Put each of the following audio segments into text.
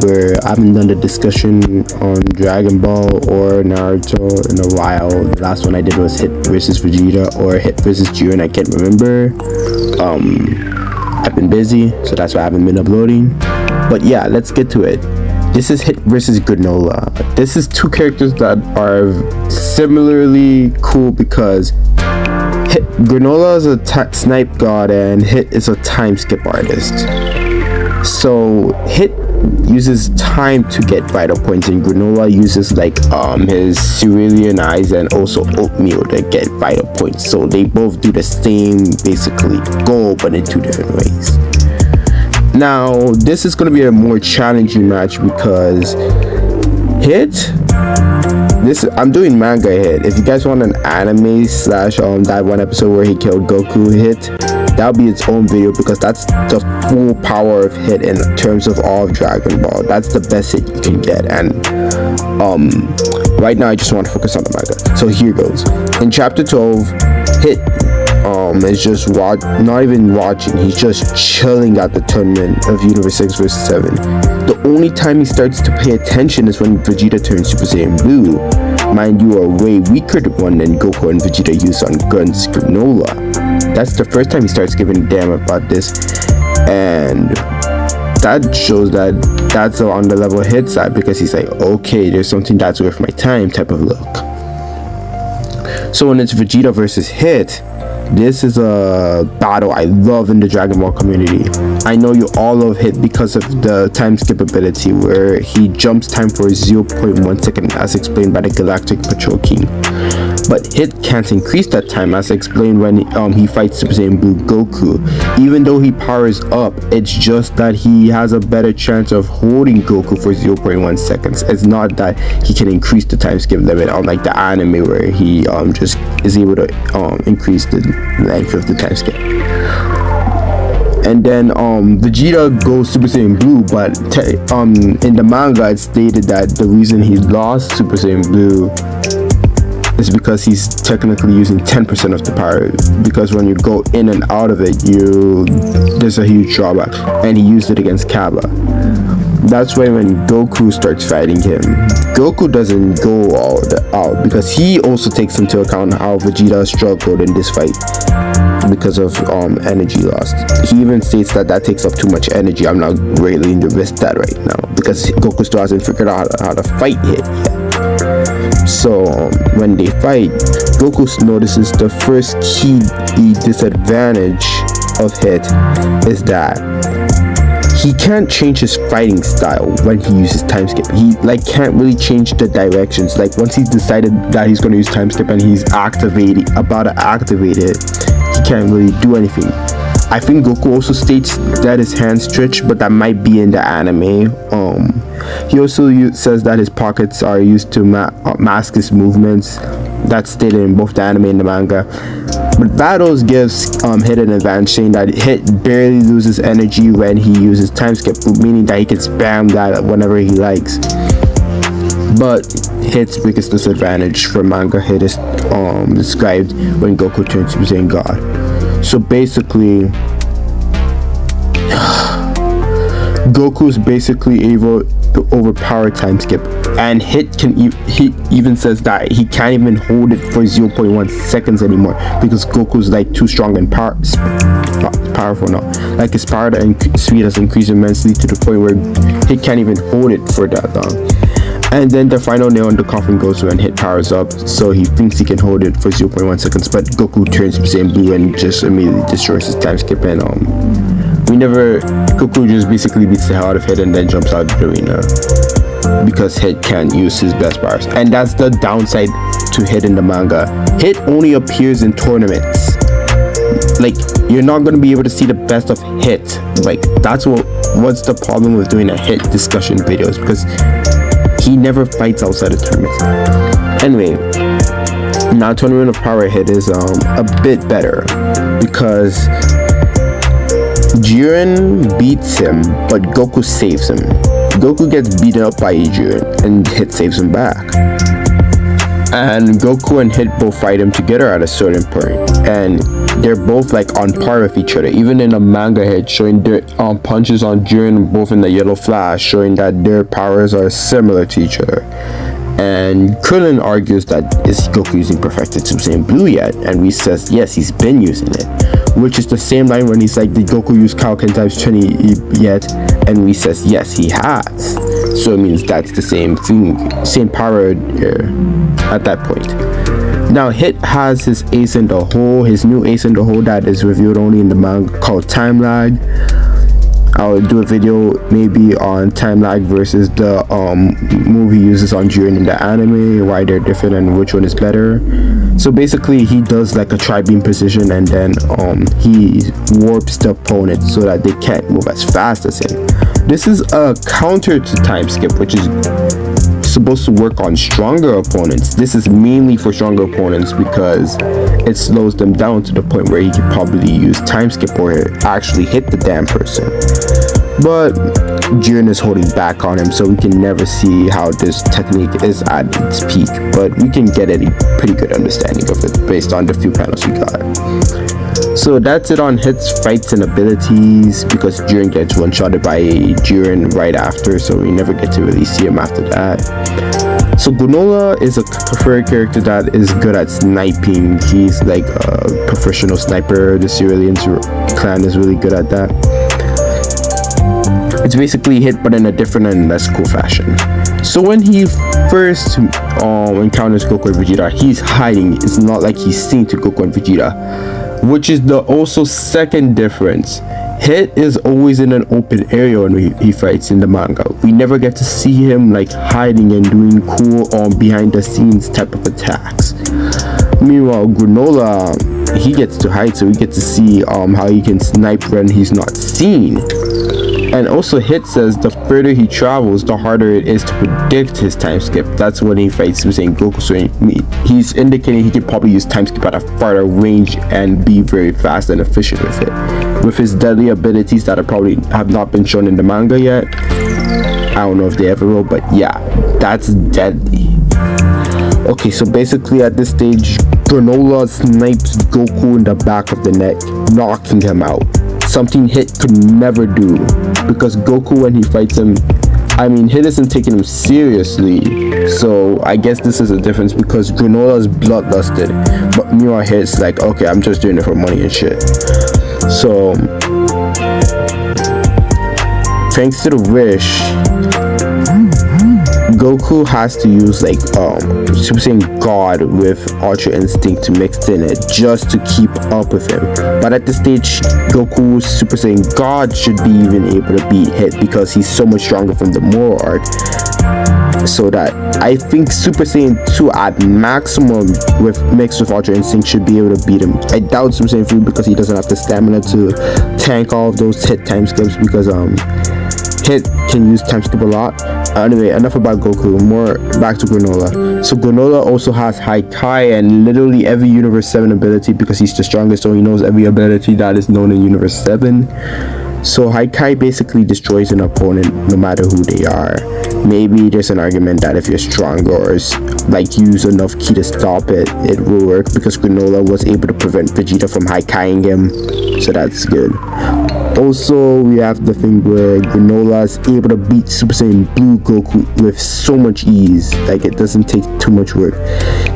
where I haven't done the discussion on Dragon Ball or Naruto in a while. The last one I did was Hit versus Vegeta or Hit versus Jiren. I can't remember. I've been busy, so that's why I haven't been uploading. But yeah, let's get to it. This is Hit versus Granolah. This is two characters that are similarly cool because Granolah is a snipe god and Hit is a time skip artist. So Hit uses time to get vital points, and Granolah uses like his cerulean eyes and also oatmeal to get vital points. So they both do the same basically goal, but in two different ways. Now this is going to be a more challenging match because Hit, I'm doing manga Hit. If you guys want an anime slash that one episode where he killed Goku Hit, that'll be its own video because that's the full power of Hit in terms of all of Dragon Ball. That's the best Hit you can get, and right now I just want to focus on the manga. So here goes. In chapter 12, Hit is just not even watching, he's just chilling at the tournament of Universe 6 vs 7. The only time he starts to pay attention is when Vegeta turns Super Saiyan Blue. Mind you, a way weaker one than Goku and Vegeta use on Guns Granolah. That's the first time he starts giving a damn about this, and that shows that that's on the level of Hit side because he's like, okay, there's something that's worth my time type of look. So when it's Vegeta versus Hit, this is a battle I love in the Dragon Ball community. I know you all love Hit because of the time skip ability where he jumps time for 0.1 second as explained by the Galactic Patrol King. But Hit can't increase that time as explained when he fights Super Saiyan Blue Goku. Even though he powers up, it's just that he has a better chance of holding Goku for 0.1 seconds. It's not that he can increase the time skip limit unlike the anime where he just is able to increase the length of the time skip. And then Vegeta goes Super Saiyan Blue, but in the manga it's stated that the reason he lost Super Saiyan Blue is because he's technically using 10% of the power, because when you go in and out of it, there's a huge drawback, and he used it against Kaba. That's why when Goku starts fighting him, Goku doesn't go all out because he also takes into account how Vegeta struggled in this fight because of energy lost. He even states that takes up too much energy. I'm not willing to risk that right now because Goku still hasn't figured out how to fight Hit yet. So when they fight, Goku notices the first key disadvantage of Hit is that he can't change his fighting style when he uses time skip. He can't really change the directions. Like once he's decided that he's going to use time skip and he's about to activate it, he can't really do anything. I think Goku also states that his hands stretch, but that might be in the anime. He also says that his pockets are used to mask his movements. That's stated in both the anime and the manga. But battles gives Hit an advantage, saying that Hit barely loses energy when he uses time skip, meaning that he can spam that whenever he likes. But Hit's biggest disadvantage for manga Hit is described when Goku turns Super Saiyan God. So basically, Goku's basically able to overpower time skip, and Hit he even says that he can't even hold it for 0.1 seconds anymore because Goku's too strong and powerful now. Like his power and speed has increased immensely to the point where Hit can't even hold it for that long. And then the final nail in the coffin goes when Hit powers up, so he thinks he can hold it for 0.1 seconds, but Goku turns Super Saiyan Blue and just immediately destroys his time skip, and Goku just basically beats the hell out of Hit and then jumps out of the arena because Hit can't use his best powers. And that's the downside to Hit in the manga. Hit only appears in tournaments. You're not going to be able to see the best of Hit. That's what's the problem with doing a Hit discussion videos, because he never fights outside of tournaments. Anyway, now Tournament of Power Hit is a bit better because Jiren beats him, but Goku saves him. Goku gets beaten up by Jiren, and Hit saves him back. And Goku and Hit both fight him together at a certain point, and they're both like on par with each other. Even in a manga head showing their punches on Jiren, both in the yellow flash, showing that their powers are similar to each other. And Krillin argues that is Goku using perfected Super Saiyan Blue yet? And we says yes, he's been using it, which is the same line when he's like, did Goku use Kaioken times 20 yet? And we says yes, he has. So it means that's the same thing, same power at that point. Now Hit has his ace in the hole, his new ace in the hole that is revealed only in the manga called Time Lag. I'll do a video maybe on Time Lag versus the move he uses on Jiren in the anime, why they're different and which one is better. So basically he does like a tri-beam position and then he warps the opponent so that they can't move as fast as him. This is a counter to time skip, which is supposed to work on stronger opponents. This is mainly for stronger opponents because it slows them down to the point where he can probably use time skip or actually hit the damn person. But Jiren is holding back on him, so we can never see how this technique is at its peak, but we can get a pretty good understanding of it based on the few panels we got. So that's it on Hit's fights and abilities, because Jiren gets one-shotted by Jiren right after, so we never get to really see him after that. So Granolah is a preferred character that is good at sniping. He's like a professional sniper. The Cerulean clan is really good at that. It's basically Hit but in a different and less cool fashion. So when he first encounters Goku and Vegeta, he's hiding. It's not like he's seen to Goku and Vegeta, which is the also second difference. Hit is always in an open area when he fights in the manga. We never get to see him like hiding and doing cool behind the scenes type of attacks. Meanwhile, Granolah, he gets to hide, so we get to see how he can snipe when he's not seen. And also Hit says the further he travels, the harder it is to predict his time skip. That's when he fights Super Goku, so he's indicating he can probably use time skip at a farther range and be very fast and efficient with it. With his deadly abilities that probably have not been shown in the manga yet. I don't know if they ever will, but yeah, that's deadly. Okay, so basically at this stage, Granolah snipes Goku in the back of the neck, knocking him out. Something Hit could never do, because Goku, when he fights him, I mean, Hit isn't taking him seriously, so I guess this is a difference, because Granolah is bloodlusted, but meanwhile Hit's like, okay, I'm just doing it for money and shit. So thanks to the wish, Goku has to use like Super Saiyan God with Ultra Instinct to mix in it just to keep up with him. But at this stage, Goku's Super Saiyan God should be even able to beat Hit because he's so much stronger from the Moro arc. So that I think Super Saiyan 2 at maximum with mixed with Ultra Instinct should be able to beat him. I doubt Super Saiyan 3 because he doesn't have the stamina to tank all of those Hit time skips, because Hit can use time skip a lot. Anyway, enough about Goku, more back to Granolah. So Granolah also has High Kai and literally every Universe 7 ability, because he's the strongest, so he knows every ability that is known in Universe 7. So High Kai basically destroys an opponent no matter who they are. Maybe there's an argument that if you're stronger or like use enough ki to stop it, it will work, because Granolah was able to prevent Vegeta from High Kaiing him, so that's good. Also, we have the thing where Granolah is able to beat Super Saiyan Blue Goku with so much ease, like it doesn't take too much work.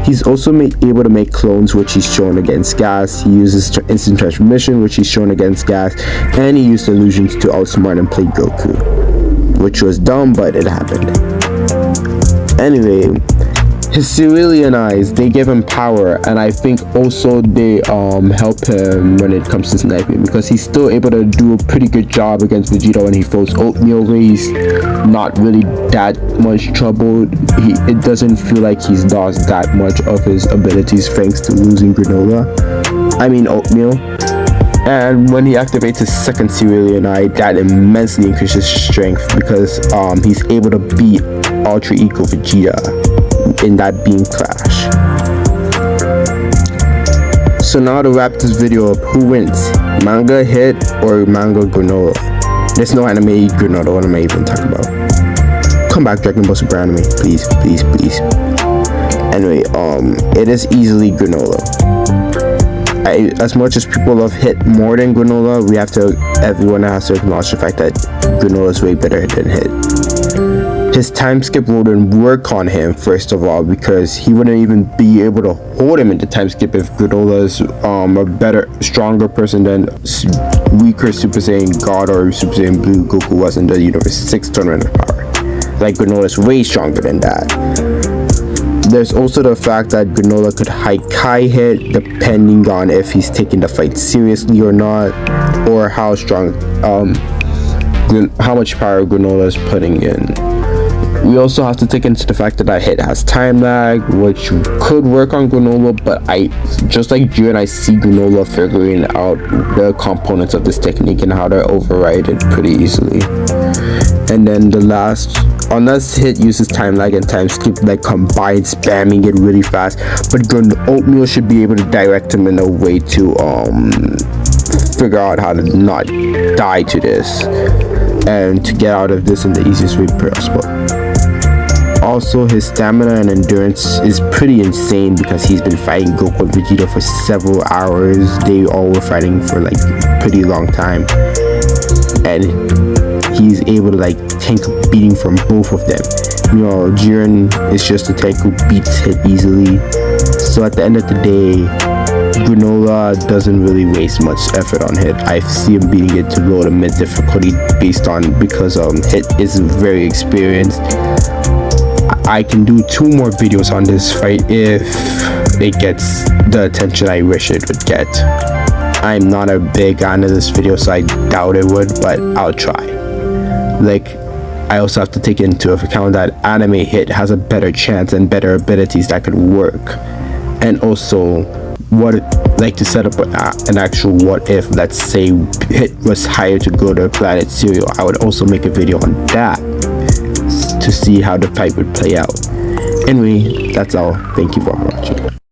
He's also able to make clones, which he's shown against Gas. He uses instant transformation, which he's shown against Gas, and he used illusions to outsmart and play Goku, which was dumb, but it happened. Anyway, his cerulean eyes, they give him power, and I think also they help him when it comes to sniping, because he's still able to do a pretty good job against Vegeta when he throws oatmeal. He's not really that much trouble. It doesn't feel like he's lost that much of his abilities thanks to losing oatmeal. And when he activates his second cerulean eye, that immensely increases strength, because he's able to beat Ultra Eco Vegeta in that beam clash. So now to wrap this video up, who wins? Manga Hit or manga Granolah? There's no anime Granolah, what am I even talking about? Come back, Dragon Ball Super Anime, please, please, please. Anyway, it is easily Granolah. as much as people love Hit more than Granolah, everyone has to acknowledge the fact that Granolah is way better than Hit. His time skip wouldn't work on him, first of all, because he wouldn't even be able to hold him in the time skip if Granolah is a better, stronger person than weaker Super Saiyan God or Super Saiyan Blue Goku was in the Universe 6 Tournament of Power. Like, Granolah is way stronger than that. There's also the fact that Granolah could high Hit depending on if he's taking the fight seriously or not, or how strong, how much power Granolah is putting in. We also have to take into the fact that Hit has time lag, which could work on Granolah, but just like Jiren, I see Granolah figuring out the components of this technique and how to override it pretty easily. And then unless Hit uses time lag and time skip, like combined spamming it really fast, but Oatmeal should be able to direct him in a way to figure out how to not die to this and to get out of this in the easiest way possible. Also, his stamina and endurance is pretty insane because he's been fighting Goku and Vegeta for several hours. They all were fighting for like a pretty long time, and he's able to like tank a beating from both of them. You know, Jiren is just a tank who beats Hit easily. So at the end of the day, Granolah doesn't really waste much effort on Hit. I see him beating it to low to mid difficulty because Hit is very experienced. I can do 2 more videos on this fight if it gets the attention I wish it would get. I'm not a big fan of this video, so I doubt it would, but I'll try. Like, I also have to take into account that anime Hit has a better chance and better abilities that could work. And also, to set up an actual what if, let's say Hit was hired to go to Planet Cereal, I would also make a video on that to see how the fight would play out. Anyway, that's all. Thank you for watching.